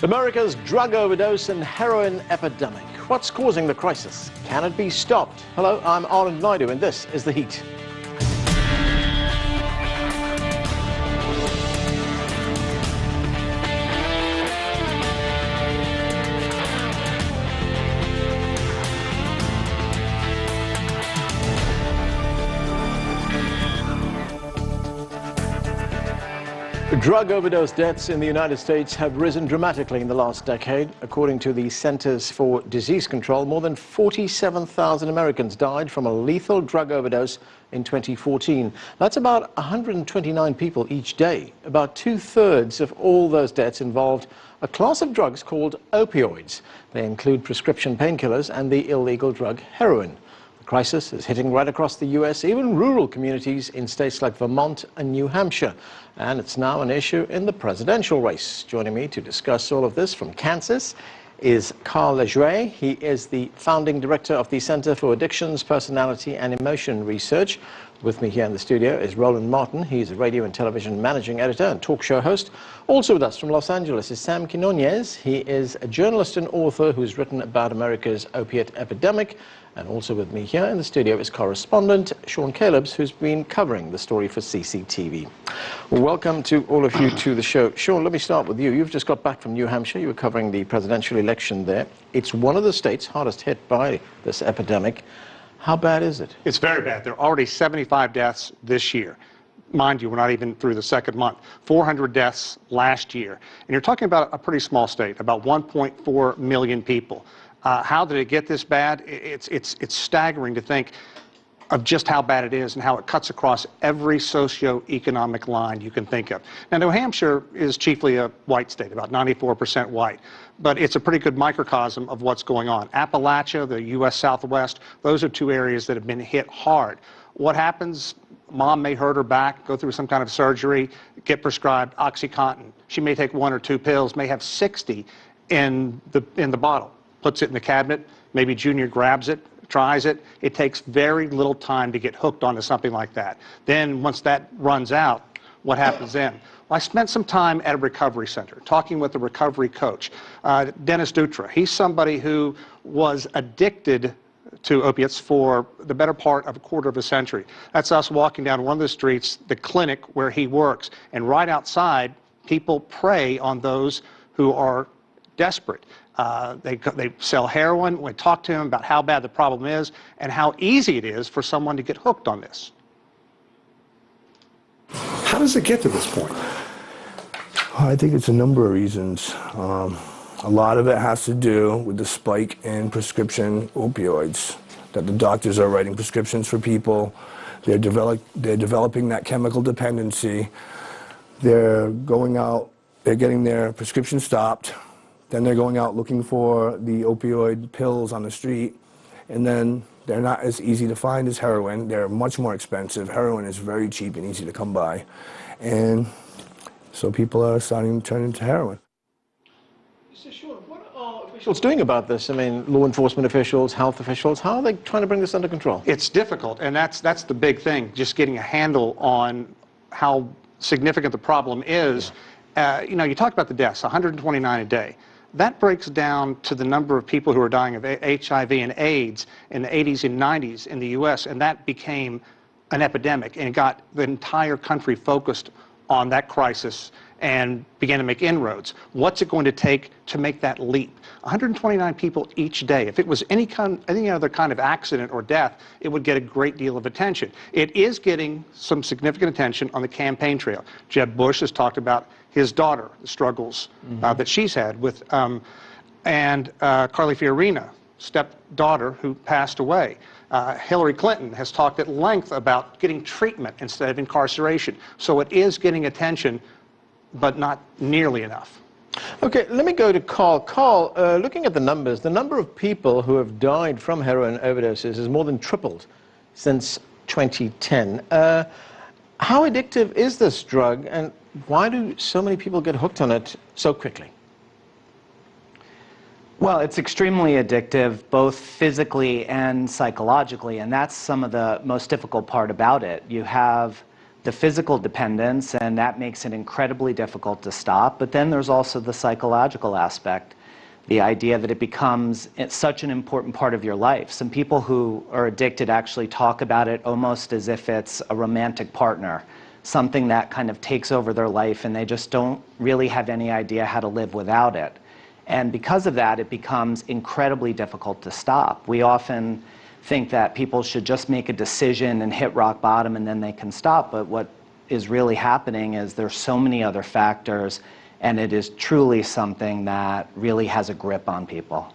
America's drug overdose and heroin epidemic. What's causing the crisis? Can it be stopped? Hello, I'm Anand Naidu, and this is The Heat. Drug overdose deaths in the United States have risen dramatically in the last decade. According to the Centers for Disease Control, more than 47,000 Americans died from a lethal drug overdose in 2014. That's about 129 people each day. About two-thirds of all those deaths involved a class of drugs called opioids. They include prescription painkillers and the illegal drug heroin. The crisis is hitting right across the U.S., even rural communities in states like Vermont and New Hampshire. And it's now an issue in the presidential race. Joining me to discuss all of this from Kansas is Carl Lejuez. He is the founding director of the Center for Addictions, Personality and Emotion Research. With me here in the studio is Roland Martin. He's a radio and television managing editor and talk show host. Also with us from Los Angeles is Sam Quinones. He is a journalist and author who's written about America's opiate epidemic. And also with me here in the studio is correspondent Sean Calebs, who's been covering the story for CCTV. Well, welcome to all of you to the show. Sean, let me start with you. You've just got back from New Hampshire. You were covering the presidential election there. It's one of the states hardest hit by this epidemic. How bad is it? It's very bad. There are already 75 deaths this year. Mind you, we're not even through the second month. 400 deaths last year. And you're talking about a pretty small state, about 1.4 million people. How did it get this bad? It's staggering to think of just how bad it is and how it cuts across every socioeconomic line you can think of. Now, New Hampshire is chiefly a white state, about 94% white, but it's a pretty good microcosm of what's going on. Appalachia, the U.S. Southwest, those are two areas that have been hit hard. What happens? Mom may hurt her back, go through some kind of surgery, get prescribed OxyContin. She may take 1 or 2 pills, may have 60 in the bottle. Puts it in the cabinet, maybe Junior grabs it, tries it. It takes very little time to get hooked onto something like that. Then once that runs out, what happens then? Well, I spent some time at a recovery center talking with a recovery coach, Dennis Dutra. He's somebody who was addicted to opiates for the better part of a quarter of a century. That's us walking down one of the streets, the clinic where he works, and right outside, people prey on those who are desperate. They sell heroin. We talk to him about how bad the problem is and how easy it is for someone to get hooked on this. How does it get to this point? I think it's a number of reasons. A lot of it has to do with the spike in prescription opioids, that the doctors are writing prescriptions for people. They're developing that chemical dependency. They're going out, they're getting their prescription stopped. Then they're going out looking for the opioid pills on the street, and then they're not as easy to find as heroin. They're much more expensive. Heroin is very cheap and easy to come by. And so people are starting to turn into heroin. So Sean, what are officials doing about this? I mean, law enforcement officials, health officials, how are they trying to bring this under control? It's difficult, and that's the big thing, just getting a handle on how significant the problem is. You know, you talked about the deaths, 129 a day. That breaks down to the number of people who are dying of HIV and AIDS in the 80s and 90s in the U.S., and that became an epidemic, and it got the entire country focused on that crisis and began to make inroads. What's it going to take to make that leap? 129 people each day. If it was any other kind of accident or death, it would get a great deal of attention. It is getting some significant attention on the campaign trail. Jeb Bush has talked about his daughter, the struggles that she's had with, and Carly Fiorina, stepdaughter who passed away. Hillary Clinton has talked at length about getting treatment instead of incarceration. So it is getting attention, but not nearly enough. Okay, let me go to Carl. Carl, looking at the numbers, the number of people who have died from heroin overdoses has more than tripled since 2010. How addictive is this drug, and why do so many people get hooked on it so quickly? Well, it's extremely addictive, both physically and psychologically, and that's some of the most difficult part about it. You have the physical dependence, and that makes it incredibly difficult to stop. But then there's also the psychological aspect, the idea that it becomes such an important part of your life. Some people who are addicted actually talk about it almost as if it's a romantic partner, something that kind of takes over their life, and they just don't really have any idea how to live without it. And because of that, it becomes incredibly difficult to stop. We often think that people should just make a decision and hit rock bottom and then they can stop, but what is really happening is there's so many other factors, and it is truly something that really has a grip on people.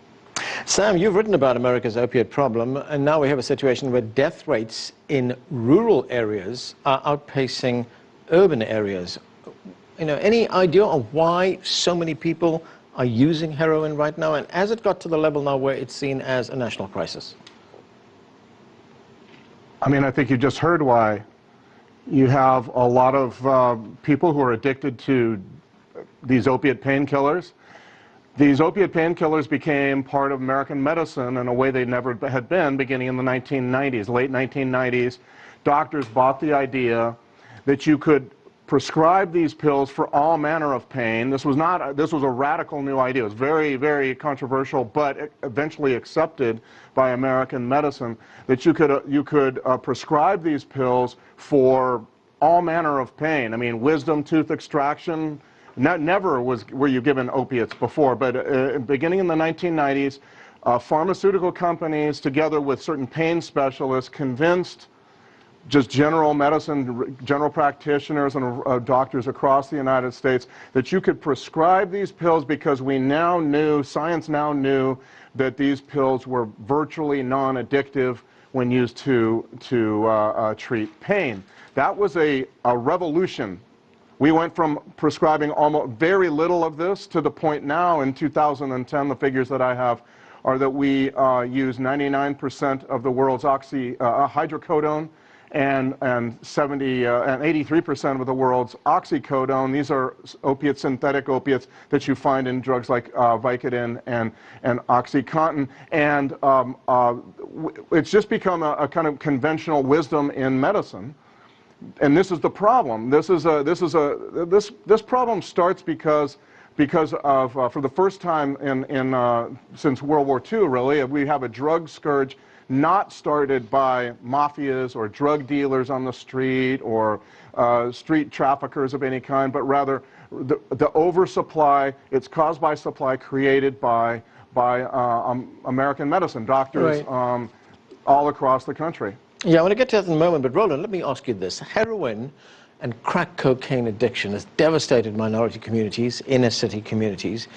Sam, you've written about America's opiate problem, and now we have a situation where death rates in rural areas are outpacing urban areas. You know, any idea of why so many people are using heroin right now, and has it got to the level now where it's seen as a national crisis? I mean, I think you just heard why. You have a lot of people who are addicted to these opiate painkillers. These opiate painkillers became part of American medicine in a way they never had been beginning in the 1990s, late 1990s. Doctors bought the idea that you could prescribe these pills for all manner of pain. This was a radical new idea. It was very, very controversial, but eventually accepted by American medicine, that you could prescribe these pills for all manner of pain. I mean, wisdom tooth extraction, never were you given opiates before, but beginning in the 1990s, pharmaceutical companies, together with certain pain specialists, convinced just general medicine, general practitioners and doctors across the United States that you could prescribe these pills because we now knew, science now knew, that these pills were virtually non-addictive when used to treat pain. That was a revolution. We went from prescribing almost very little of this to the point now in 2010, the figures that I have are that we use 99% of the world's hydrocodone and 83% of the world's oxycodone. These are opiates, synthetic opiates that you find in drugs like Vicodin and OxyContin. And it's just become a kind of conventional wisdom in medicine. And this is the problem. This problem starts because of for the first time since World War II, really, we have a drug scourge not started by mafias or drug dealers on the street or street traffickers of any kind, but rather the oversupply. It's caused by supply created by American medicine, doctors all across the country. Yeah, I want to get to that in a moment, but Roland, let me ask you this. Heroin and crack cocaine addiction has devastated minority communities, inner city communities.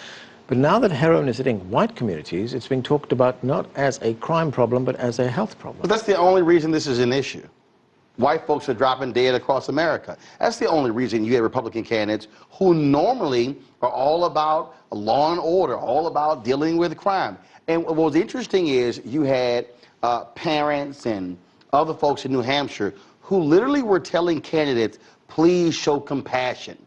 But now that heroin is hitting white communities, it's being talked about not as a crime problem, but as a health problem. But that's the only reason this is an issue. White folks are dropping dead across America. That's the only reason you have Republican candidates who normally are all about law and order, all about dealing with crime. And what was interesting is you had parents and other folks in New Hampshire who literally were telling candidates, please show compassion.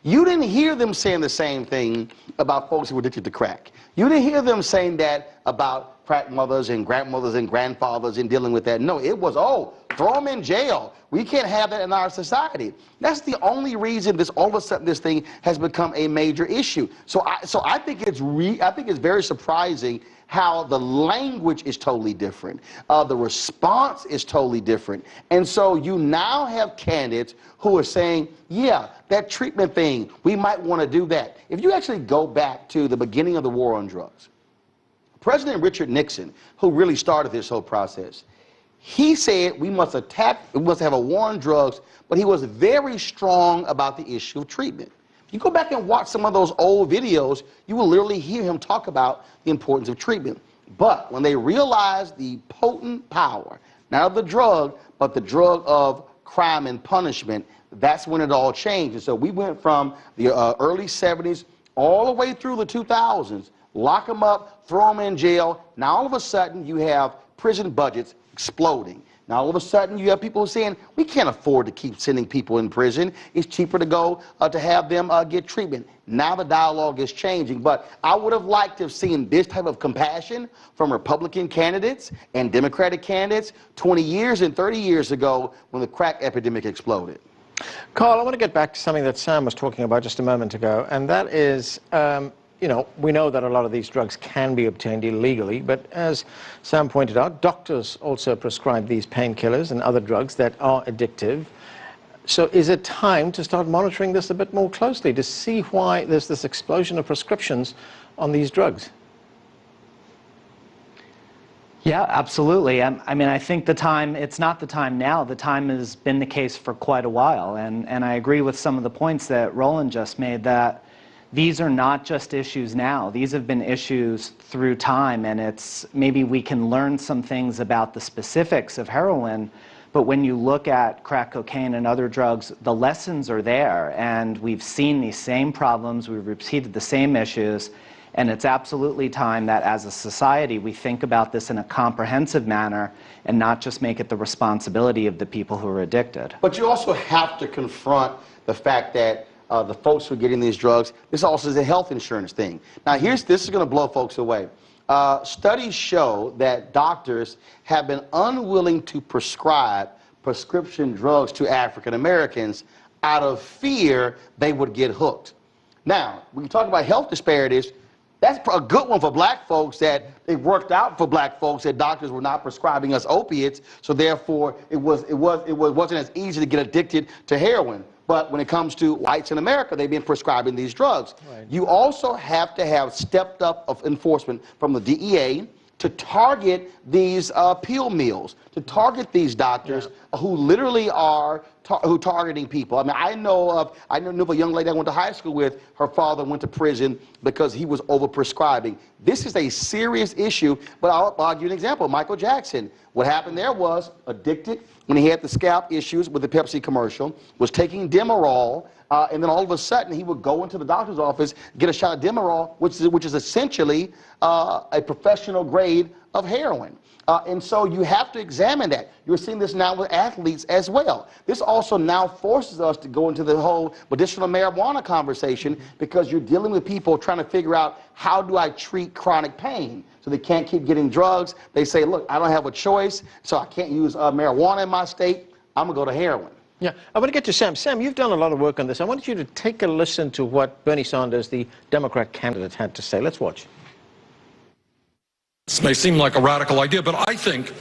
You didn't hear them saying the same thing about folks who were addicted to crack. You didn't hear them saying that about crack mothers and grandmothers and grandfathers and dealing with that. No, it was, oh, throw them in jail. We can't have that in our society. That's the only reason all of a sudden this thing has become a major issue. So I think it's very surprising how the language is totally different. The response is totally different. And so you now have candidates who are saying, yeah, that treatment thing, we might want to do that. If you actually go back to the beginning of the war on drugs, President Richard Nixon, who really started this whole process, he said we must have a war on drugs, but he was very strong about the issue of treatment. You go back and watch some of those old videos, you will literally hear him talk about the importance of treatment. But when they realized the potent power, not of the drug, but the drug of crime and punishment, that's when it all changed. And so we went from the early 70s all the way through the 2000s, lock them up, throw them in jail. Now all of a sudden you have prison budgets exploding. Now all of a sudden you have people saying, we can't afford to keep sending people in prison. It's cheaper to go to have them get treatment. Now the dialogue is changing, but I would have liked to have seen this type of compassion from Republican candidates and Democratic candidates 20 years and 30 years ago when the crack epidemic exploded. Carl, I want to get back to something that Sam was talking about just a moment ago, and that is, you know, we know that a lot of these drugs can be obtained illegally, but as Sam pointed out, doctors also prescribe these painkillers and other drugs that are addictive. So is it time to start monitoring this a bit more closely to see why there's this explosion of prescriptions on these drugs? Yeah, absolutely. I mean, I think it's not the time now. The time has been the case for quite a while. And I agree with some of the points that Roland just made, that these are not just issues now. These have been issues through time, and maybe we can learn some things about the specifics of heroin, but when you look at crack cocaine and other drugs, the lessons are there, and we've seen these same problems, we've repeated the same issues. And it's absolutely time that as a society we think about this in a comprehensive manner and not just make it the responsibility of the people who are addicted. But you also have to confront the fact that the folks who are getting these drugs, this also is a health insurance thing. Now this is going to blow folks away. Studies show that doctors have been unwilling to prescribe prescription drugs to African Americans out of fear they would get hooked. Now, when you talk about health disparities, that's a good one for black folks, that it worked out for black folks that doctors were not prescribing us opiates, so therefore it wasn't as easy to get addicted to heroin. But when it comes to whites in America, they've been prescribing these drugs. Right. You also have to have stepped up of enforcement from the DEA to target these pill mills, to target these doctors who literally are targeting people. I mean, I knew of a young lady I went to high school with. Her father went to prison because he was overprescribing. This is a serious issue, but I'll give you an example. Michael Jackson. What happened there was addicted when he had the scalp issues with the Pepsi commercial, was taking Demerol, and then all of a sudden he would go into the doctor's office, get a shot of Demerol, which is essentially a professional grade of heroin. And so you have to examine that. You're seeing this now with athletes as well. This also now forces us to go into the whole medicinal marijuana conversation, because you're dealing with people trying to figure out, how do I treat chronic pain? So they can't keep getting drugs. They say, look, I don't have a choice, so I can't use marijuana in my state. I'm going to go to heroin. Yeah, I want to get to Sam. Sam, you've done a lot of work on this. I want you to take a listen to what Bernie Sanders, the Democrat candidate, had to say. Let's watch. This may seem like a radical idea, but I think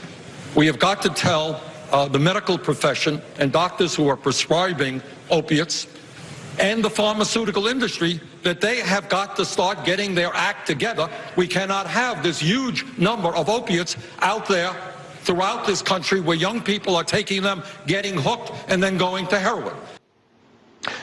we have got to tell the medical profession and doctors who are prescribing opiates and the pharmaceutical industry that they have got to start getting their act together. We cannot have this huge number of opiates out there throughout this country where young people are taking them, getting hooked, and then going to heroin.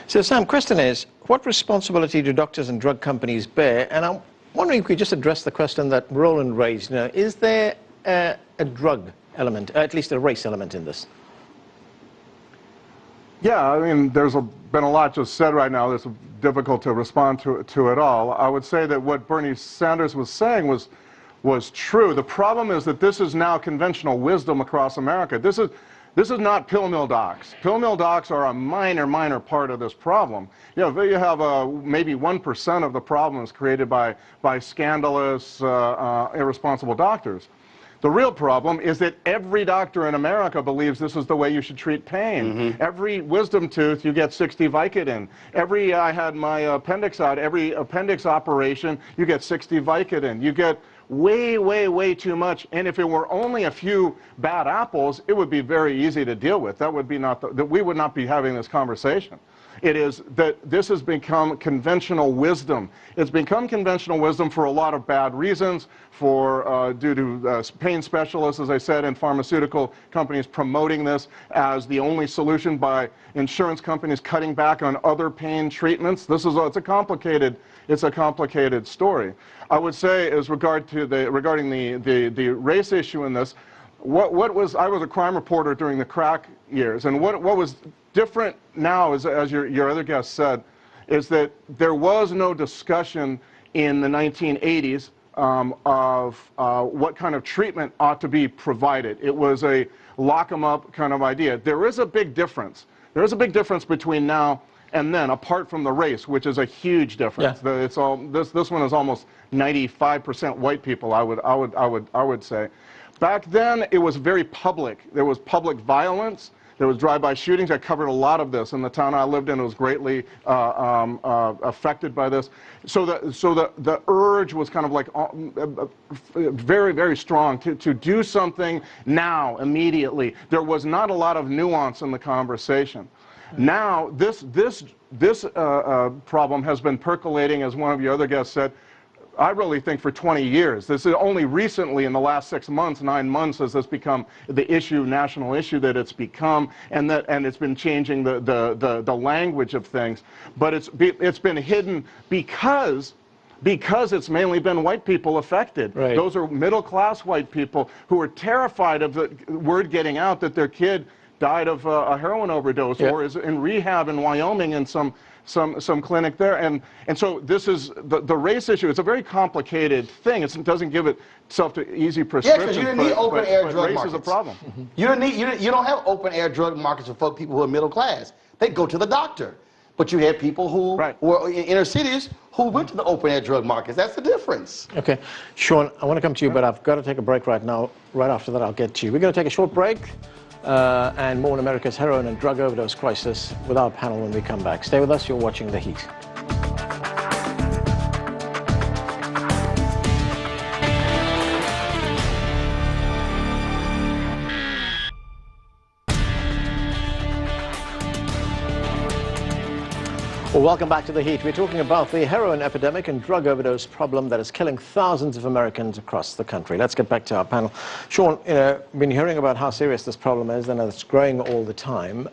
So, Sam, question is, what responsibility do doctors and drug companies bear? And I'm wondering if we could just address the question that Roland raised. You know, is there a drug element, at least a race element in this? Yeah, I mean, there's been a lot just said right now. It's difficult to respond to it all. I would say that what Bernie Sanders was saying was true. The problem is that this is now conventional wisdom across America. This is not pill mill docs. Pill mill docs are a minor part of this problem. You have maybe 1% of the problems created by scandalous, irresponsible doctors. The real problem is that every doctor in America believes this is the way you should treat pain. Mm-hmm. Every wisdom tooth, you get 60 Vicodin. I had my appendix out, every appendix operation, you get 60 Vicodin. You get way too much. And if it were only a few bad apples, it would be very easy to deal with. That would be that we would not be having this conversation. It is that this has become conventional wisdom. It's become conventional wisdom for a lot of bad reasons, due to pain specialists, as I said, and pharmaceutical companies promoting this as the only solution, by insurance companies cutting back on other pain treatments. It's a complicated story. I would say, regarding the race issue in this, I was a crime reporter during the crack years, and what was different now, as your other guest said, is that there was no discussion in the 1980s of what kind of treatment ought to be provided. It was a lock 'em up kind of idea. There is a big difference. There is a big difference between now and then, apart from the race, which is a huge difference. Yeah. This one is almost 95% white people, I would say. Back then, it was very public. There was public violence. There was drive-by shootings. I covered a lot of this, and the town I lived in was greatly affected by this. So the urge was kind of like very, very strong to do something now, immediately. There was not a lot of nuance in the conversation. Now, this problem has been percolating, as one of your other guests said, I really think for 20 years. This is only recently, in the last 6 months, 9 months, has this become the issue, national issue that it's become, and it's been changing the language of things. But it's been hidden because it's mainly been white people affected. Right. Those are middle-class white people who are terrified of the word getting out that their kid died of a heroin overdose, or is in rehab in Wyoming in some clinic there, and so this is the race issue. It's a very complicated thing. It doesn't give itself to easy prescription. Yeah, because you didn't need open air drug race markets. Is a problem. You don't have open air drug markets for people who are middle class. They go to the doctor. But you had people who were in inner cities who went to the open air drug markets. That's the difference. Okay. Sean, I want to come to you, but I've got to take a break right now. Right after that, I'll get to you. We're going to take a short break. And more on America's heroin and drug overdose crisis with our panel when we come back. Stay with us. You're watching The Heat. Well, welcome back to The Heat. We're talking about the heroin epidemic and drug overdose problem that is killing thousands of Americans across the country. Let's get back to our panel. Sean, we've been hearing about how serious this problem is and it's growing all the time.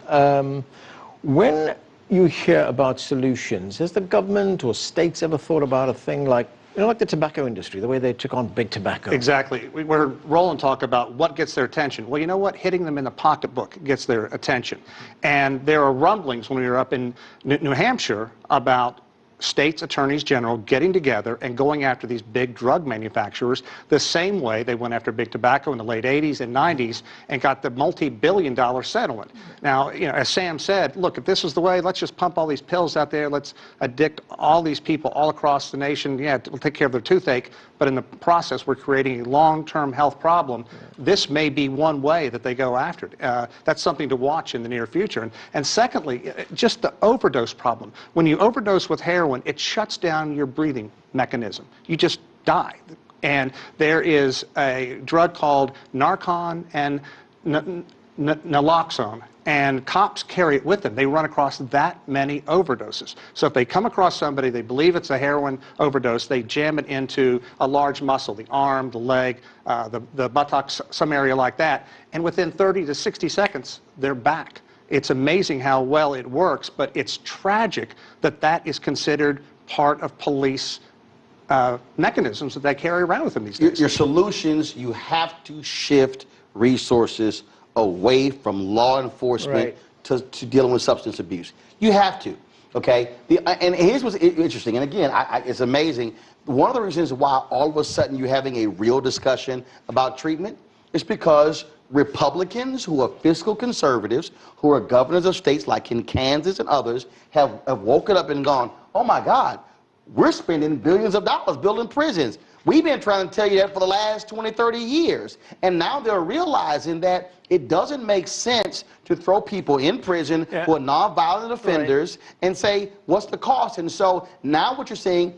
When you hear about solutions, has the government or states ever thought about a thing like, like the tobacco industry, the way they took on big tobacco? Exactly. We're Roland talk about what gets their attention. Well, you know what? Hitting them in the pocketbook gets their attention. And there are rumblings when we were up in New Hampshire about states' attorneys general getting together and going after these big drug manufacturers the same way they went after big tobacco in the late 80s and 90s and got the multi-billion-dollar settlement. Now, as Sam said, look, if this is the way, let's just pump all these pills out there, let's addict all these people all across the nation. Yeah, we'll take care of their toothache, but in the process, we're creating a long-term health problem. This may be one way that they go after it. That's something to watch in the near future. And secondly, just the overdose problem. When you overdose with heroin, it shuts down your breathing mechanism. You just die. And there is a drug called Narcan and naloxone, and cops carry it with them. They run across that many overdoses. So if they come across somebody, they believe it's a heroin overdose, they jam it into a large muscle, the arm, the leg, the buttocks, some area like that, and within 30 to 60 seconds, they're back. It's amazing how well it works, but it's tragic that that is considered part of police mechanisms that they carry around with them these days. Your solutions, you have to shift resources away from law enforcement to dealing with substance abuse. You have to, okay? And here's what's interesting, and again, it's amazing. One of the reasons why all of a sudden you're having a real discussion about treatment is because Republicans who are fiscal conservatives, who are governors of states like in Kansas and others, have woken up and gone, oh my God, we're spending billions of dollars building prisons. We've been trying to tell you that for the last 20, 30 years. And now they're realizing that it doesn't make sense to throw people in prison who are nonviolent offenders and say, what's the cost? And so now what you're saying,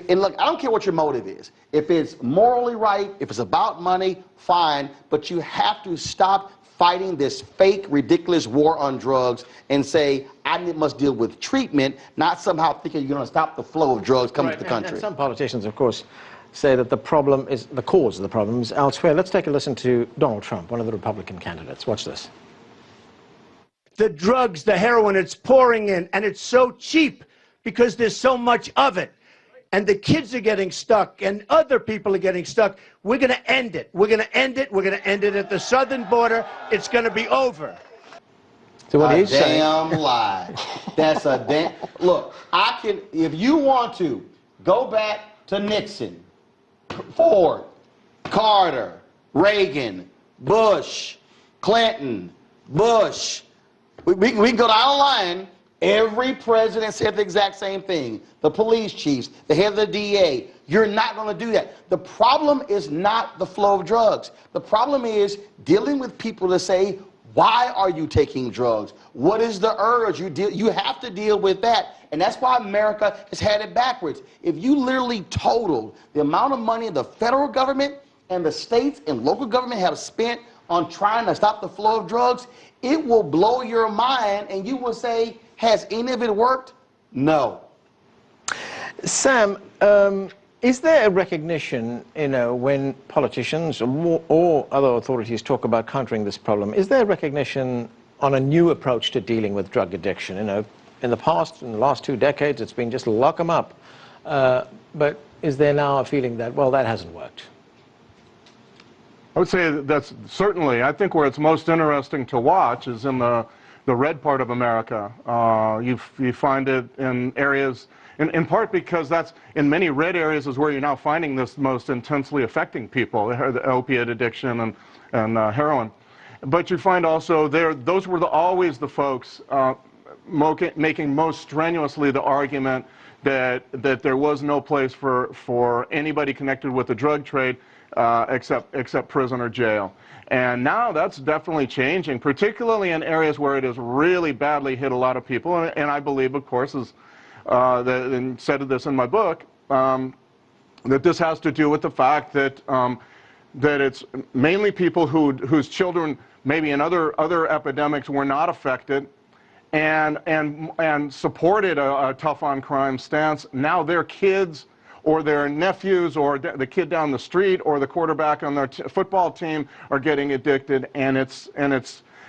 and look, I don't care what your motive is. If it's morally right, if it's about money, fine, but you have to stop fighting this fake, ridiculous war on drugs and say, I must deal with treatment, not somehow thinking you're going to stop the flow of drugs coming to the country. And some politicians, of course, say that the problem is, the cause of the problem is elsewhere. Let's take a listen to Donald Trump, one of the Republican candidates. Watch this. The drugs, the heroin, it's pouring in, and it's so cheap because there's so much of it. And the kids are getting stuck, and other people are getting stuck. We're going to end it. We're going to end it. We're going to end it at the southern border. It's going to be over. So what he's saying, damn lie. That's a damn... Look, I can... If you want to, go back to Nixon, Ford, Carter, Reagan, Bush, Clinton, Bush. We can go down the line. Every president said the exact same thing. The police chiefs, the head of the DA. You're not going to do that. The problem is not the flow of drugs. The problem is dealing with people to say, Why are you taking drugs? What is the urge? You have to deal with that. And that's why America has had it backwards. If you literally totaled the amount of money the federal government and the states and local government have spent on trying to stop the flow of drugs, it will blow your mind and you will say, has any of it worked? No. Sam, is there a recognition, when politicians or other authorities talk about countering this problem, is there a recognition on a new approach to dealing with drug addiction? In the past, in the last 2 decades, it's been just lock them up. But is there now a feeling that, well, that hasn't worked? I would say that's certainly, I think where it's most interesting to watch is in the red part of America. You find it in areas, in part because that's, in many red areas is where you're now finding this most intensely affecting people, the opiate addiction and heroin. But you find also those were always the folks making most strenuously the argument that there was no place for anybody connected with the drug trade except prison or jail. And now that's definitely changing, particularly in areas where it has really badly hit a lot of people. And I believe, of course, and said this in my book, that this has to do with the fact that it's mainly people whose children, maybe in other epidemics, were not affected, and supported a tough on crime stance. Now their kids or their nephews or the kid down the street or the quarterback on their football team are getting addicted, and it's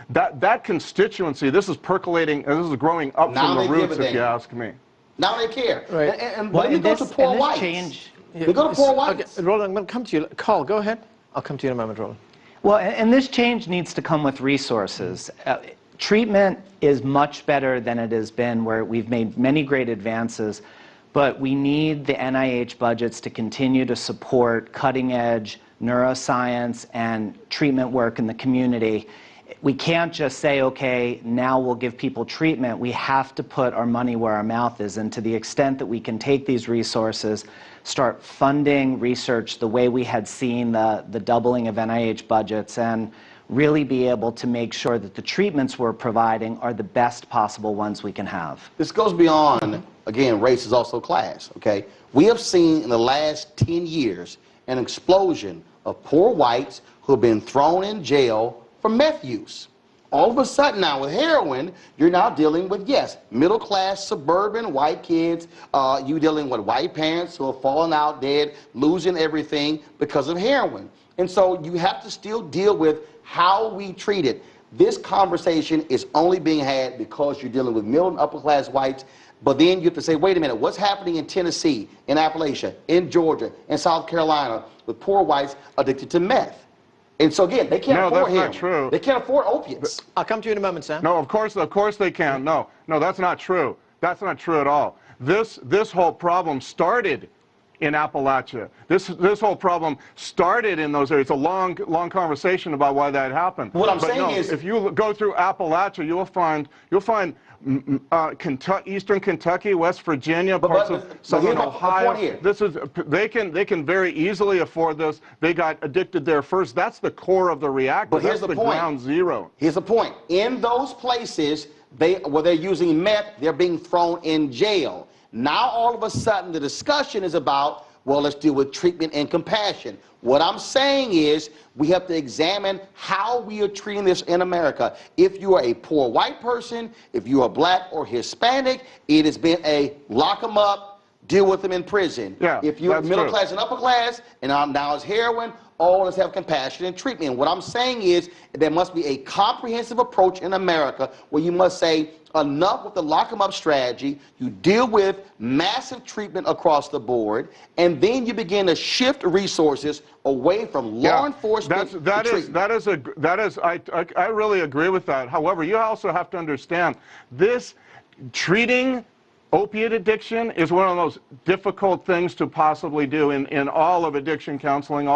that constituency. This is percolating. This is growing up from the roots, if you ask me. Now they care. Right. And let me go to poor whites. We go to poor whites. Okay, Roland, I'm going to come to you. Carl, go ahead. I'll come to you in a moment, Roland. Well, and this change needs to come with resources. Treatment is much better than it has been, where we've made many great advances, but we need the NIH budgets to continue to support cutting-edge neuroscience and treatment work in the community. We can't just say, okay, now we'll give people treatment. We have to put our money where our mouth is, and to the extent that we can take these resources, start funding research the way we had seen the doubling of NIH budgets, and really be able to make sure that the treatments we're providing are the best possible ones we can have. This goes beyond, again, race is also class, okay? We have seen in the last 10 years an explosion of poor whites who have been thrown in jail for meth use. All of a sudden now with heroin, you're now dealing with, yes, middle-class suburban white kids. You're dealing with white parents who are falling out dead, losing everything because of heroin. And so you have to still deal with how we treat it. This conversation is only being had because you're dealing with middle and upper class whites. But then you have to say, wait a minute, what's happening in Tennessee, in Appalachia, in Georgia, in South Carolina with poor whites addicted to meth? And so again, they can't afford heroin. Not true. They can't afford opiates. I'll come to you in a moment, Sam. No, of course they can. No, that's not true. That's not true at all. This whole problem started in Appalachia. This whole problem started in those areas. It's a long conversation about why that happened. What I'm saying is, if you go through Appalachia, you'll find Eastern Kentucky, West Virginia, parts of Southern Ohio. They can very easily afford this. They got addicted there first. That's the core of the reactor. But here's That's the ground zero. Here's the point. In those places where they're using meth, they're being thrown in jail. Now all of a sudden the discussion is about, well, let's deal with treatment and compassion. What I'm saying is we have to examine how we are treating this in America. If you are a poor white person, if you are black or Hispanic, it has been a lock them up, deal with them in prison. Yeah, if you're middle class and upper class, and now it's heroin, all let's have compassion and treatment. And what I'm saying is there must be a comprehensive approach in America where you must say, enough with the lock 'em up strategy. You deal with massive treatment across the board, and then you begin to shift resources away from law enforcement to treatment. I really agree with that. However, you also have to understand this treating opiate addiction is one of the most difficult things to possibly do in all of addiction counseling.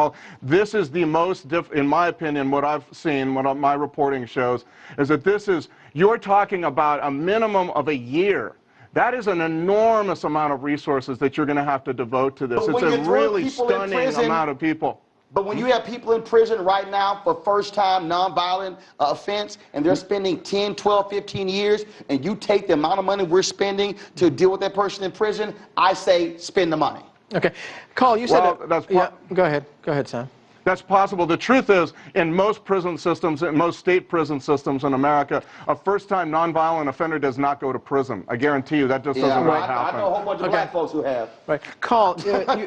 This is the most, in my opinion, what I've seen, what my reporting shows, is that you're talking about a minimum of a year. That is an enormous amount of resources that you're going to have to devote to this. It's a really stunning amount of people. But when you have people in prison right now for first-time nonviolent offense, and they're spending 10, 12, 15 years, and you take the amount of money we're spending to deal with that person in prison, I say spend the money. Okay. Carl, you said Well, go ahead. Go ahead, Sam. That's possible. The truth is, in most prison systems, in most state prison systems in America, a first-time nonviolent offender does not go to prison. I guarantee you that just doesn't really happen. I know a whole bunch of black folks who have. Right. Carl,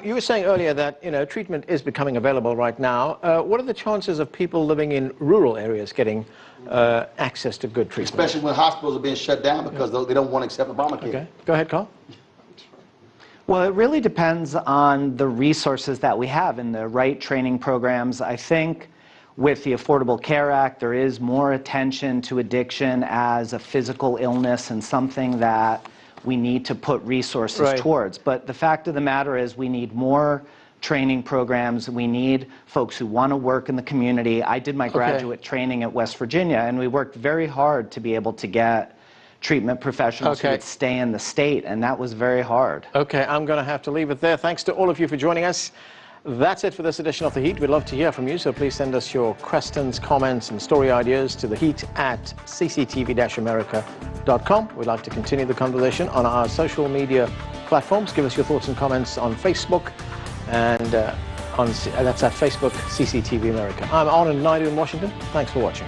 you were saying earlier that, treatment is becoming available right now. What are the chances of people living in rural areas getting access to good treatment? Especially when hospitals are being shut down because they don't want to accept Obamacare. Okay. Go ahead, Carl. Well, it really depends on the resources that we have and the right training programs. I think with the Affordable Care Act, there is more attention to addiction as a physical illness and something that we need to put resources towards. But the fact of the matter is we need more training programs. We need folks who want to work in the community. I did my graduate training at West Virginia, and we worked very hard to be able to get treatment professionals who would stay in the state, and that was very hard. Okay, I'm going to have to leave it there. Thanks to all of you for joining us. That's it for this edition of The Heat. We'd love to hear from you, so please send us your questions, comments, and story ideas to theheat@cctv-america.com. We'd like to continue the conversation on our social media platforms. Give us your thoughts and comments on Facebook, and that's at Facebook CCTV America. I'm Anand Naidu in Washington. Thanks for watching.